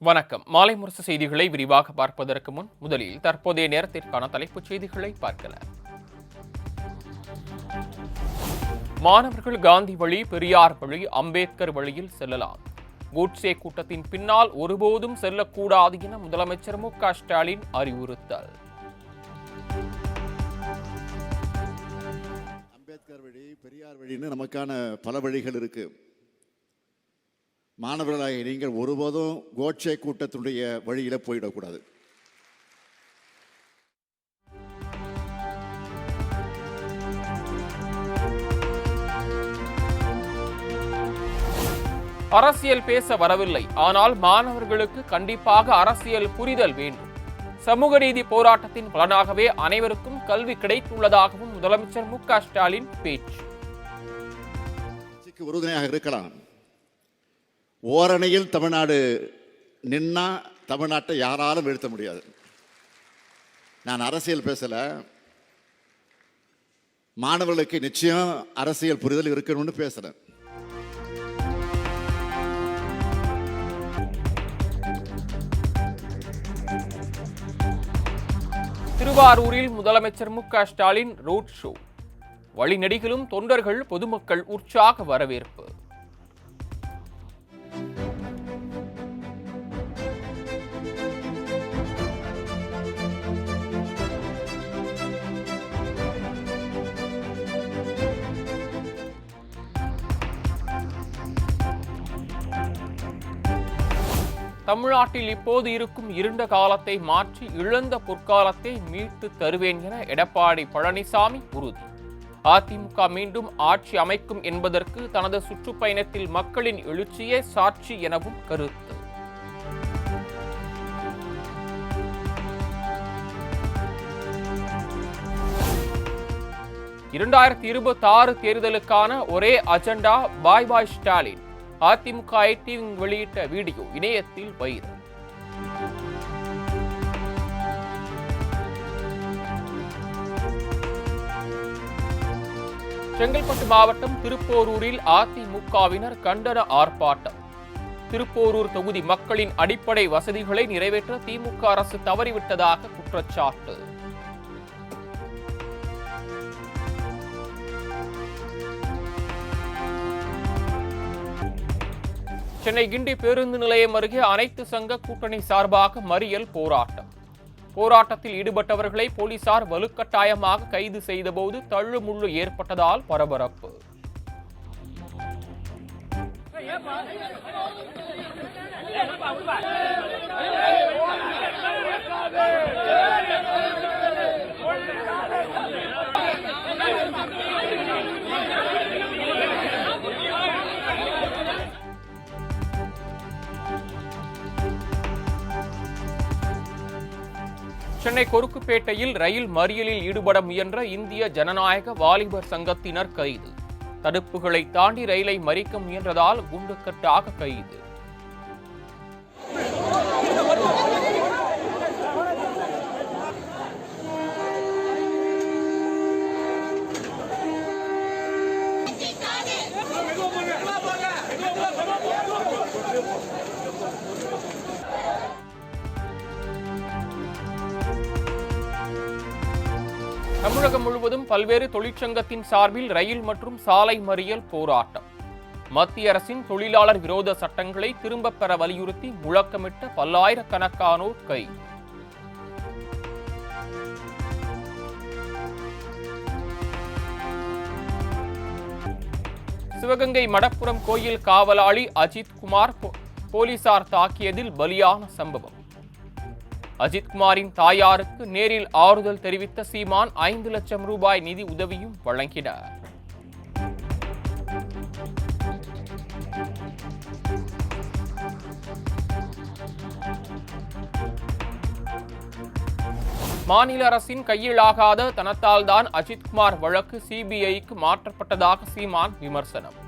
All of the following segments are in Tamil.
வணக்கம். மாலை முரசு செய்திகளை விரிவாக பார்ப்பதற்கு முன் முதலில் தற்போதைய நேரத்திற்கான தலைப்புச் செய்திகளை பார்க்கலாம். மாணவர்கள் காந்தி வழி, பெரியார் வழி, அம்பேத்கர் வழியில் செல்லலாம். கோட்சே கூட்டத்தின் பின்னால் ஒருபோதும் செல்லக்கூடாது என முதலமைச்சர் மு.க. ஸ்டாலின் அறிவுறுத்தல். அம்பேத்கர் வழி, பெரியார் வழின்னு நமக்கான பல வழிகள் இருக்கு. மாணவர்களாக நீங்கள் ஒருபோதும் கோட்சே கூட்டத்தினுடைய வழியில போயிடக்கூடாது. அரசியல் பேச வரவில்லை, ஆனால் மாணவர்களுக்கு கண்டிப்பாக அரசியல் புரிதல் வேண்டும். சமூக நீதி போராட்டத்தின் பலனாகவே அனைவருக்கும் கல்வி கிடைத்துள்ளதாகவும் முதலமைச்சர் மு.க. ஸ்டாலின் பேச்சு. உறுதுணையாக இருக்கலாம். ஓரணியில் தமிழ்நாடு நின்னா தமிழ்நாட்டை யாராலும் வீழ்த்த முடியாது. நான் அரசியல் பேசல, மாணவர்களுக்கு நிச்சயம் அரசியல் புரிதல் இருக்கணும்னு பேசுறேன். திருவாரூரில் முதலமைச்சர் மு.க. Stalin road show. வழிநெடுகிலும் தொண்டர்கள், பொதுமக்கள் உற்சாக வரவேற்பு. தமிழ்நாட்டில் இப்போது இருக்கும் இருண்ட காலத்தை மாற்றி இழந்த பொற்காலத்தை மீட்டு தருவேன் என எடப்பாடி பழனிசாமி உறுதி. அதிமுக மீண்டும் ஆட்சி அமைக்கும் என்பதற்கு தனது சுற்றுப்பயணத்தில் மக்களின் எழுச்சியே சாட்சி எனவும் கருத்து. தேர்தலுக்கான ஒரே அஜெண்டா பாய் பாய் ஸ்டாலின். அதிமுக ஐடி வெளியிட்ட வீடியோ இணையத்தில் வைரல். செங்கல்பட்டு மாவட்டம் திருப்போரூரில் அதிமுகவினர் கண்டன ஆர்ப்பாட்டம். திருப்போரூர் தொகுதி மக்களின் அடிப்படை வசதிகளை நிறைவேற்ற திமுக அரசு தவறிவிட்டதாக குற்றச்சாட்டு. சென்னை கிண்டி பேருந்து நிலையம் அருகே அனைத்து சங்க கூட்டணி சார்பாக மறியல் போராட்டம். போராட்டத்தில் ஈடுபட்டவர்களை போலீசார் வலுக்கட்டாயமாக கைது செய்தபோது தள்ளுமுள்ளு ஏற்பட்டதால் பரபரப்பு. சென்னை கொருக்குப்பேட்டையில் ரயில் மறியலில் ஈடுபட முயன்ற இந்திய ஜனநாயக வாலிபர் சங்கத்தினர் கைது. தடுப்புகளை தாண்டி ரயிலை மறிக்க முயன்றதால் குண்டுக்கட்டாக கைது. தமிழகம் முழுவதும் பல்வேறு தொழிற்சங்கத்தின் சார்பில் ரயில் மற்றும் சாலை மறியல் போராட்டம். மத்திய அரசின் தொழிலாளர் விரோத சட்டங்களை திரும்பப் பெற வலியுறுத்தி முழக்கமிட்ட பல்லாயிரக்கணக்கானோர் கைது. சிவகங்கை மடப்புரம் கோயில் காவலாளி அஜித்குமார் போலீசார் தாக்கியதில் பலியான சம்பவம். அஜித்குமாரின் தாயாருக்கு நேரில் ஆறுதல் தெரிவித்த சீமான் 5 லட்சம் ரூபாய் நிதி உதவியும் வழங்கினார். மாநில அரசின் கையிலாகாத தனத்தால்தான் அஜித்குமார் வழக்கு சிபிஐக்கு மாற்றப்பட்டதாக சீமான் விமர்சனம்.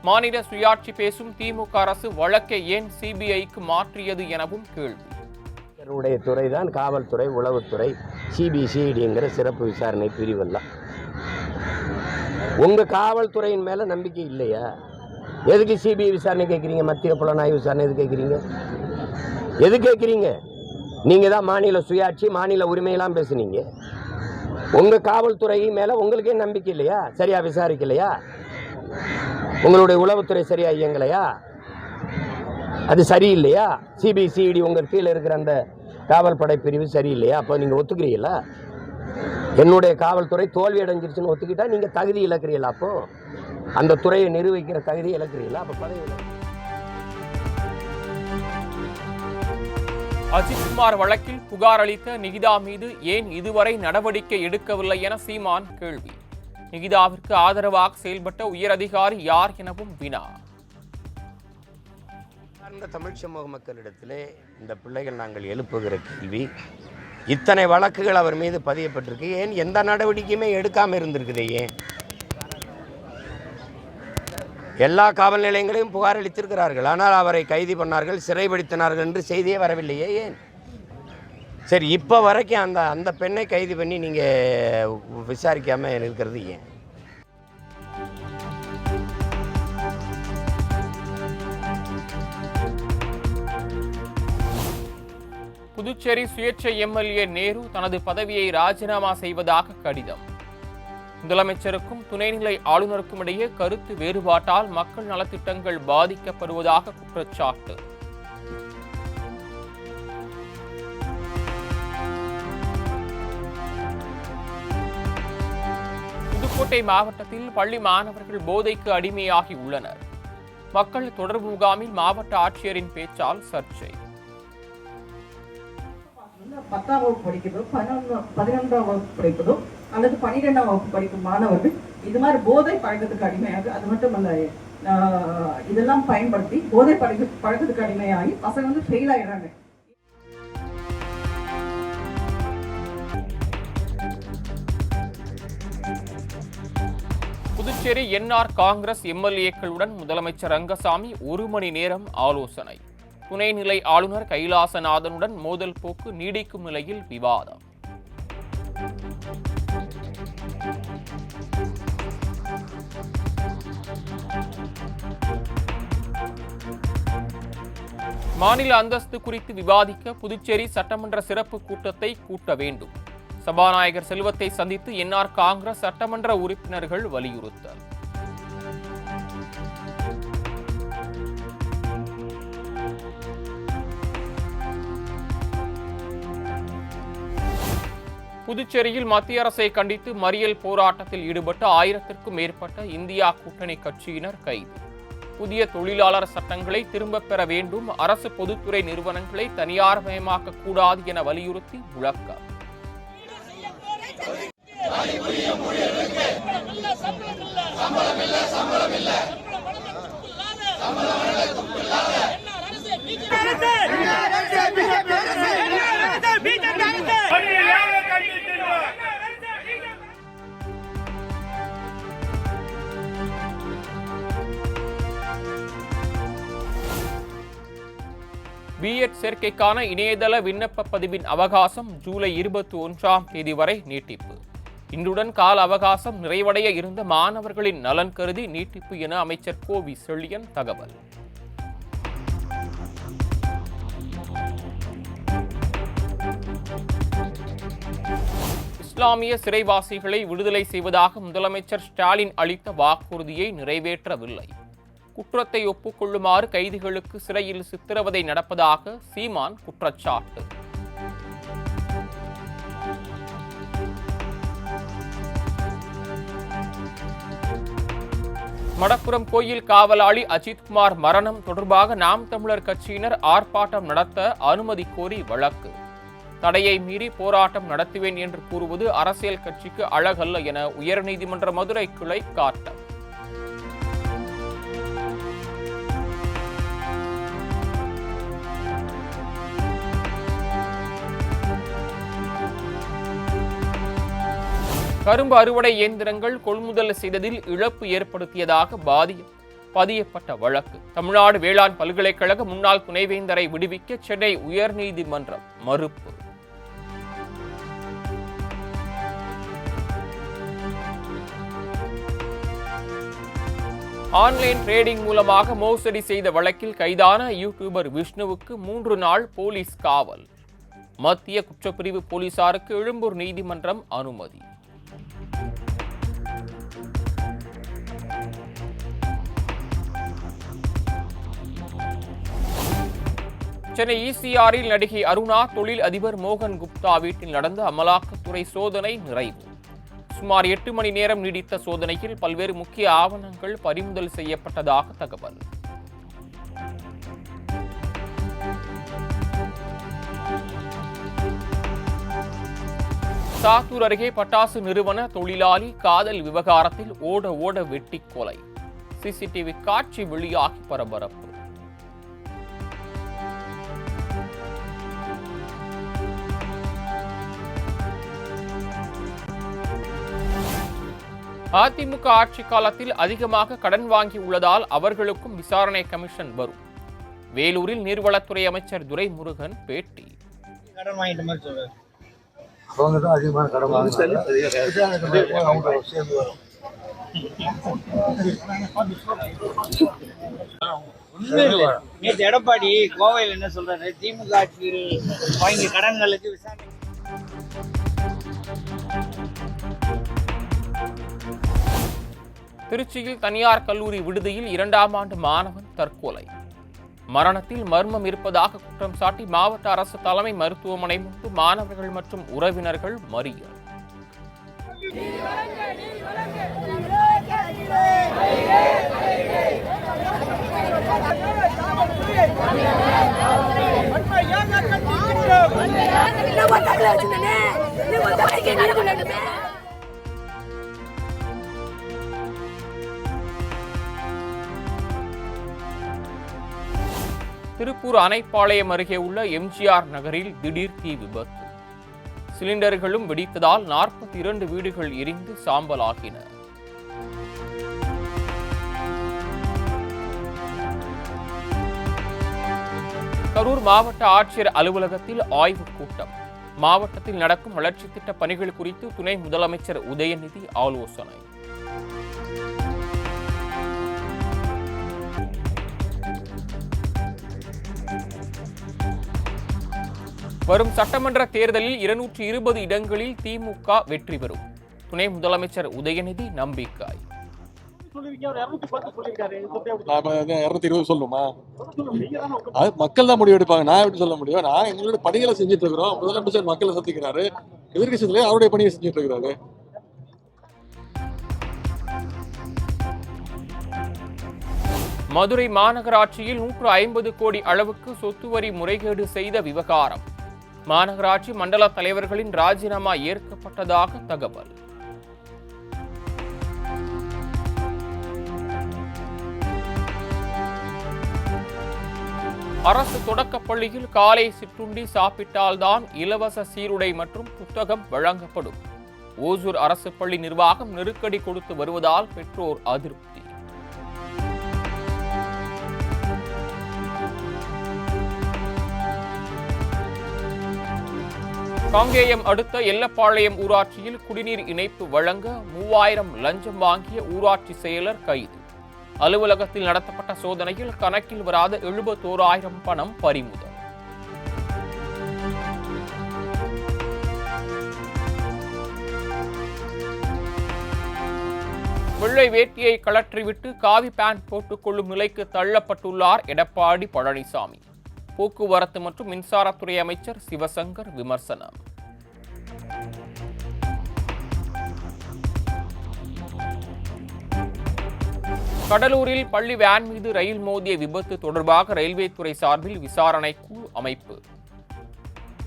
மாநில சுயாட்சி பேசும் திமுக அரசு வழக்கை ஏன் சிபிஐக்கு மாற்றியது எனவும் கேள்வி. உடைய துறைதான் காவல்துறை, உளவுத்துறை, சிபிசிஐடிங்கிற சிறப்பு விசாரணை பிரிவெல்லாம். உங்க காவல்துறையின் மேல நம்பிக்கை இல்லையா? எதுக்கு சிபிஐ விசாரணை கேட்குறீங்க? மத்திய புலனாய்வு விசாரணை எது கேட்குறீங்க? எது கேட்குறீங்க? நீங்கள் தான் மாநில சுயாட்சி, மாநில உரிமையெல்லாம் பேசுனீங்க. உங்கள் காவல்துறை மேலே உங்களுக்கே நம்பிக்கை இல்லையா? சரியாக விசாரிக்கலையா? உங்களுடைய உளவுத்துறை சரியாக இயங்கலையா? அது சரியில்லையா? சிபிசிஐடி உங்கள் கீழே இருக்கிற அந்த காவல் படை பிரிவு சரியில்லையா? அப்போ நீங்கள் ஒத்துக்கிறீங்களா? என்னுடைய காவல்துறை தோல்வி அடைஞ்சிருச்சுன்னு ஒத்துக்கிட்டா நீங்கள் தகுதி இழக்கிறீங்களா? அப்போ அந்த துறையை நிர்வகிக்கிற தகுதி இழக்கிறீங்களா? அப்போ பதவி அஜித்குமார் வழக்கில் புகார் அளித்த நிகிதா மீது ஏன் இதுவரை நடவடிக்கை எடுக்கவில்லை என சீமான் கேள்வி. நிகிதாவிற்கு ஆதரவாக செயல்பட்ட உயரதிகாரி யார் எனவும் வினா. தமிழ் சமூக மக்களிடத்திலே இந்த பிள்ளைகள் நாங்கள் எழுப்புகிற கேள்வி, இத்தனை வழக்குகள் அவர் மீது பதியப்பட்டிருக்கு, ஏன் எந்த நடவடிக்கையுமே எடுக்காமல் இருந்திருக்குது? ஏன் எல்லா காவல் நிலையங்களையும் புகார் அளித்திருக்கிறார்கள், ஆனால் அவரை கைது பண்ணார்கள், சிறைப்படுத்தினார்கள் என்று செய்தியே வரவில்லையே? ஏன்? சரி, இப்போ வரைக்கும் அந்த பெண்ணை கைது பண்ணி நீங்கள் விசாரிக்காமல் இருக்கிறது ஏன்? புதுச்சேரி சுயேட்சை எம்எல்ஏ நேரு தனது பதவியை ராஜினாமா செய்வதாக கடிதம். முதலமைச்சருக்கும் துணைநிலை ஆளுநருக்கும் இடையே கருத்து வேறுபாட்டால் மக்கள் நலத்திட்டங்கள் பாதிக்கப்படுவதாக குற்றச்சாட்டு. புதுக்கோட்டை மாவட்டத்தில் பள்ளி மாணவர்கள் போதைக்கு அடிமையாகி உள்ளனர். மக்கள் தொடர்பு முகாமில் மாவட்ட ஆட்சியரின் பேச்சால் சர்ச்சை. 10ஆம் வகுப்பு படிக்கிறதோ 11ஆம் வகுப்பு படிப்பதோ அல்லது 12ஆம் வகுப்பு படிக்கும் மாணவர்கள் இது மாதிரி போதை பழக்கத்துக்கு அடிமையாக, அது மட்டுமல்ல இதெல்லாம் பயன்படுத்தி போதை பழக்கத்துக்கு அடிமையாகி பசங்க வந்து ஃபெயில் ஆயிடுறாங்க. புதுச்சேரி என்ஆர் காங்கிரஸ் எம்எல்ஏக்களுடன் முதலமைச்சர் ரங்கசாமி 1 மணி நேரம் ஆலோசனை. துணைநிலை ஆளுநர் கைலாசநாதனுடன் மோதல் போக்கு நீடிக்கும் நிலையில் விவாதம். மாநில அந்தஸ்து குறித்து விவாதிக்க புதுச்சேரி சட்டமன்ற சிறப்பு கூட்டத்தை கூட்ட வேண்டும். சபாநாயகர் செல்வத்தை சந்தித்து என்ஆர் காங்கிரஸ் சட்டமன்ற உறுப்பினர்கள் வலியுறுத்தல். புதுச்சேரியில் மத்திய அரசை கண்டித்து மறியல் போராட்டத்தில் ஈடுபட்ட 1000க்கும் மேற்பட்ட இந்தியா கூட்டணி கட்சியினர் கைது. புதிய தொழிலாளர் சட்டங்களை திரும்பப் பெற வேண்டும், அரசு பொதுத்துறை நிறுவனங்களை தனியார் மயமாக்க கூடாது என வலியுறுத்தி முழக்கம். பிஎட் சேர்க்கைக்கான இணையதள விண்ணப்ப பதிவின் அவகாசம் ஜூலை 21ஆம் தேதி வரை நீட்டிப்பு. இன்றுடன் கால அவகாசம் நிறைவடைய இருந்த மாணவர்களின் நலன் கருதி நீட்டிப்பு என அமைச்சர் கோவி செழியன் தகவல். இஸ்லாமிய சிறைவாசிகளை விடுதலை செய்வதாக முதலமைச்சர் ஸ்டாலின் அளித்த வாக்குறுதியை நிறைவேற்றவில்லை. குற்றத்தை ஒப்புக்கொள்ளுமாறு கைதிகளுக்கு சிறையில் சித்திரவதை நடப்பதாக சீமான் குற்றச்சாட்டு. மடப்புரம் கோயில் காவலாளி அஜித்குமார் மரணம் தொடர்பாக நாம் தமிழர் கட்சியினர் ஆர்ப்பாட்டம் நடத்த அனுமதி கோரி வழக்கு. தடையை மீறி போராட்டம் நடத்துவேன் என்று கூறுவது அரசியல் கட்சிக்கு அழகல்ல என உயர்நீதிமன்ற மதுரை கிளை காட்டம். கரும்பு அறுவடை இயந்திரங்கள் கொள்முதல் செய்ததில் இழப்பு ஏற்படுத்தியதாக பதியப்பட்ட வழக்கு. தமிழ்நாடு வேளாண் பல்கலைக்கழக முன்னாள் துணைவேந்தரை விடுவிக்க சென்னை உயர்நீதிமன்றம் மறுப்பு. ஆன்லைன் ட்ரேடிங் மூலமாக மோசடி செய்த வழக்கில் கைதான யூடியூபர் விஷ்ணுவுக்கு 3 நாள் போலீஸ் காவல். மத்திய குற்றப்பிரிவு போலீசாருக்கு எழும்பூர் நீதிமன்றம் அனுமதி. சென்னை ECRல் நடிகை அருணா தொழில் அதிபர் மோகன் குப்தா வீட்டில் நடந்த அமலாக்கத்துறை சோதனை நிறைவு. சுமார் 8 மணி நேரம் நீடித்த சோதனையில் பல்வேறு முக்கிய ஆவணங்கள் பறிமுதல் செய்யப்பட்டதாக தகவல். சாத்தூர் அருகே பட்டாசு நிறுவன தொழிலாளி காதல் விவகாரத்தில் ஓட வெட்டி கொலை. CCTV காட்சி வெளியாகி பரபரப்பு. அதிமுக ஆட்சி காலத்தில் அதிகமாக கடன் வாங்கி உள்ளதால் அவர்களுக்கும் விசாரணை கமிஷன் வரும். வேலூரில் நீர்வளத்துறை அமைச்சர் துரைமுருகன் பேட்டி. கடன் வாங்கிட்ட மாதிரி சொல்றாரு. அவங்க தான் அதிகமான கடன் வாங்குறாங்க. நேற்று எடப்பாடி கோவையில் என்ன சொல்றாரு? திமுக ஆட்சியில் வாங்கிய கடன்களுக்கு விசாரணை. திருச்சியில் தனியார் கல்லூரி விடுதியில் 2ஆம் ஆண்டு மாணவன் தற்கொலை. மரணத்தில் மர்மம் இருப்பதாக குற்றம் சாட்டி மாவட்ட அரசு தலைமை மருத்துவமனை முன்பு மாணவர்கள் மற்றும் உறவினர்கள் மறியல். திருப்பூர் அணைப்பாளையம் அருகே உள்ள MGR நகரில் திடீர் தீ விபத்து. சிலிண்டர்களும் வெடித்ததால் 42 வீடுகள் எரிந்து சாம்பலாகின. கரூர் மாவட்ட ஆட்சியர் அலுவலகத்தில் ஆய்வுக் கூட்டம். மாவட்டத்தில் நடக்கும் வளர்ச்சி திட்ட பணிகள் குறித்து துணை முதலமைச்சர் உதயநிதி ஆலோசனை. வரும் சட்டமன்ற தேர்தலில் 220 இடங்களில் திமுக வெற்றி பெறும். துணை முதலமைச்சர் உதயநிதி நம்பிக்கை. 220 சொல்லுமா? அது மக்கள் தான் முடிவு எடுப்பாங்க. நான் எப்படி சொல்ல முடியும்? நான் எங்களோட பணிகளை செஞ்சுட்டு இருக்கிறோம். முதலமைச்சர் மக்களை சந்திக்கிறாரு. எதிர்கட்சியிலே அவருடைய பணியை செஞ்சுட்டு இருக்கிறாரு. மதுரை மாநகராட்சியில் 150 கோடி அளவுக்கு சொத்து வரி முறைகேடு செய்த விவகாரம். மாநகராட்சி மண்டல தலைவர்களின் ராஜினாமா ஏற்கப்பட்டதாக தகவல். அரசு தொடக்கப் பள்ளியில் காலை சிற்றுண்டி சாப்பிட்டால்தான் இலவச சீருடை மற்றும் புத்தகம் வழங்கப்படும். ஓசூர் அரசு பள்ளி நிர்வாகம் நெருக்கடி கொடுத்து வருவதால் பெற்றோர் அதிருப்தி. காங்கேயம் அடுத்த எல்லப்பாளையம் ஊராட்சியில் குடிநீர் இணைப்பு வழங்க 3000 லஞ்சம் வாங்கிய ஊராட்சி செயலர் கைது. அலுவலகத்தில் நடத்தப்பட்ட சோதனையில் கணக்கில் வராத 71,000 பணம் பறிமுதல். வெள்ளை வேட்டியை கழற்றிவிட்டு காவி பேண்ட் போட்டுக் கொள்ளும் நிலைக்கு தள்ளப்பட்டுள்ளார் எடப்பாடி பழனிசாமி. போக்குவரத்து மற்றும் மின்சாரத்துறை அமைச்சர் சிவசங்கர் விமர்சனம். கடலூரில் பள்ளி வேன் மீது ரயில் மோதிய விபத்து தொடர்பாக ரயில்வே துறை சார்பில் விசாரணை குழு அமைப்பு.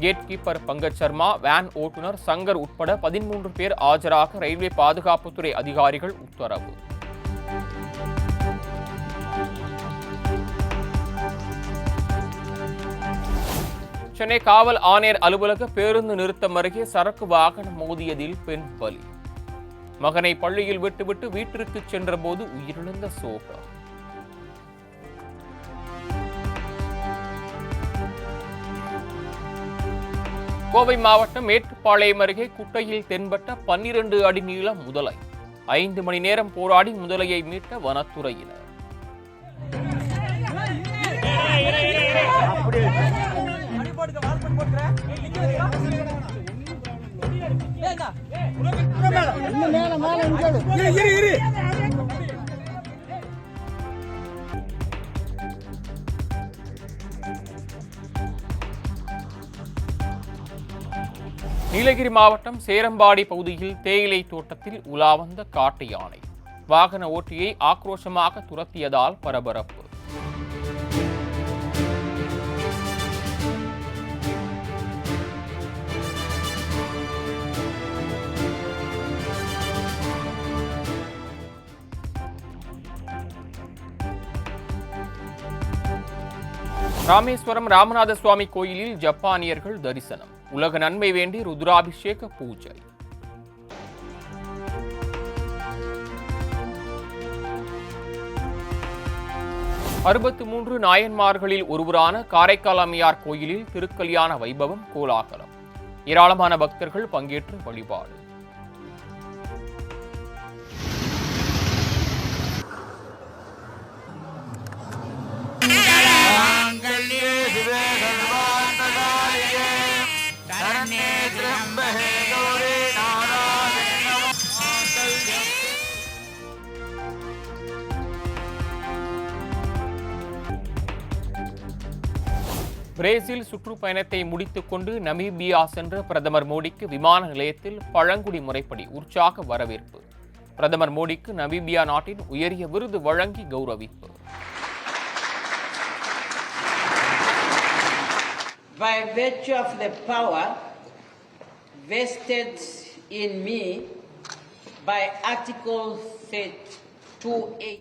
Gate keeper Pankaj Sharma, van ஓட்டுநர் சங்கர் உட்பட 13 பேர் ஆஜராக ரயில்வே பாதுகாப்புத்துறை அதிகாரிகள் உத்தரவு. சென்னை காவல் ஆணையர் அலுவலக பேருந்து நிறுத்தம் அருகே சரக்கு வாகனம் மோதியதில் பெண் பலி. மகனை பள்ளியில் விட்டுவிட்டு வீட்டிற்கு சென்றபோது உயிரிழந்த சோகம். கோவை மாவட்டம் மேட்டுப்பாளையம் அருகே குட்டையில் தென்பட்ட 12 அடி நீள முதலை. 5 மணி நேரம் போராடி முதலையை மீட்ட வனத்துறையினர். நீலகிரி மாவட்டம் சேரம்பாடி பகுதியில் தேயிலை தோட்டத்தில் உலா வந்த காட்டு யானை வாகன ஓட்டியை ஆக்ரோஷமாக துரத்தியதால் பரபரப்பு. ராமேஸ்வரம் ராமநாத சுவாமி கோயிலில் ஜப்பானியர்கள் தரிசனம். உலக நன்மை வேண்டி ருத்ராபிஷேக பூஜை. அறுபத்து 3 நாயன்மார்களில் ஒருவரான காரைக்கால் அம்மையார் கோயிலில் திருக்கல்யாண வைபவம் கோலாகலம். ஏராளமான பக்தர்கள் பங்கேற்று வழிபாடு. பிரேசில் சுற்றுப்பயணத்தை முடித்துக் கொண்டு நமீபியா சென்ற பிரதமர் மோடிக்கு விமான நிலையத்தில் பழங்குடி முறைப்படி உற்சாக வரவேற்பு. பிரதமர் மோடிக்கு நமீபியா நாட்டின் உயரிய விருது வழங்கி கௌரவிப்பு. By virtue of the power vested in me by Article 2A.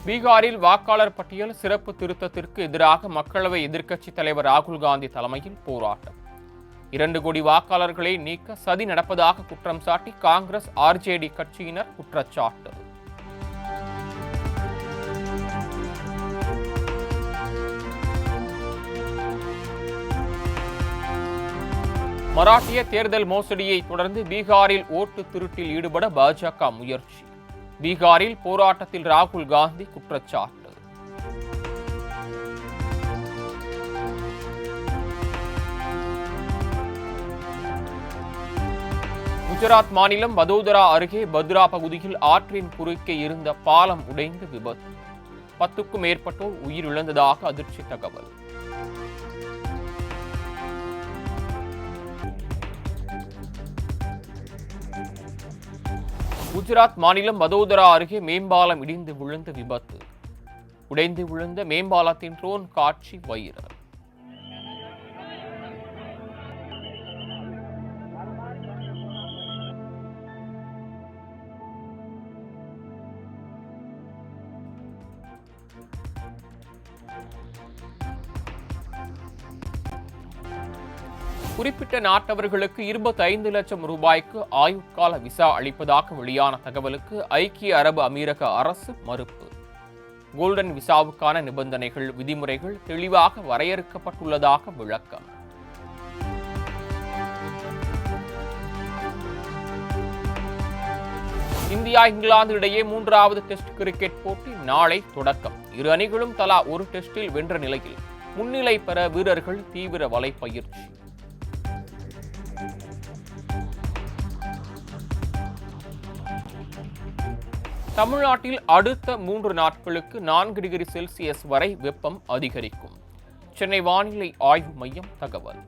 பீகாரில் வாக்காளர் பட்டியல் சிறப்பு திருத்தத்திற்கு எதிராக மக்களவை எதிர்க்கட்சித் தலைவர் ராகுல் காந்தி தலைமையில் போராட்டம். 2 கோடி வாக்காளர்களை நீக்க சதி நடப்பதாக குற்றம் சாட்டி காங்கிரஸ் ஆர்ஜேடி கட்சியினர் குற்றச்சாட்டு. மராட்டிய தேர்தல் மோசடியை தொடர்ந்து பீகாரில் ஓட்டு திருட்டில் ஈடுபட பாஜக முயற்சி. பீகாரில் போராட்டத்தில் ராகுல் காந்தி குற்றச்சாட்டு. குஜராத் மாநிலம் வதோதரா அருகே பத்ரா பகுதியில் ஆற்றின் குறுக்கே இருந்த பாலம் உடைந்து விபத்து. 10க்கும் மேற்பட்டோர் உயிரிழந்ததாக அதிர்ச்சி தகவல். குஜராத் மாநிலம் வதோதரா அருகே மேம்பாலம் இடிந்து விழுந்த விபத்து. உடைந்து விழுந்த மேம்பாலத்தின் ட்ரோன் காட்சி வைரல். குறிப்பிட்ட நாட்டவர்களுக்கு 25 லட்சம் ரூபாய்க்கு ஆயுட்கால விசா அளிப்பதாக வெளியான தகவலுக்கு ஐக்கிய அரபு அமீரக அரசு மறுப்பு. கோல்டன் விசாவுக்கான நிபந்தனைகள், விதிமுறைகள் தெளிவாக வரையறுக்கப்பட்டுள்ளதாக விளக்கம். இந்தியா இங்கிலாந்து இடையே 3வது டெஸ்ட் கிரிக்கெட் போட்டி நாளை தொடக்கம். இரு அணிகளும் தலா ஒரு டெஸ்டில் வென்ற நிலையில் முன்னிலை பெற வீரர்கள் தீவிர வலைப்பயிற்சி. தமிழ்நாட்டில் அடுத்த 3 நாட்களுக்கு 4 டிகிரி செல்சியஸ் வரை வெப்பம் அதிகரிக்கும். சென்னை வானிலை ஆய்வு மையம் தகவல்.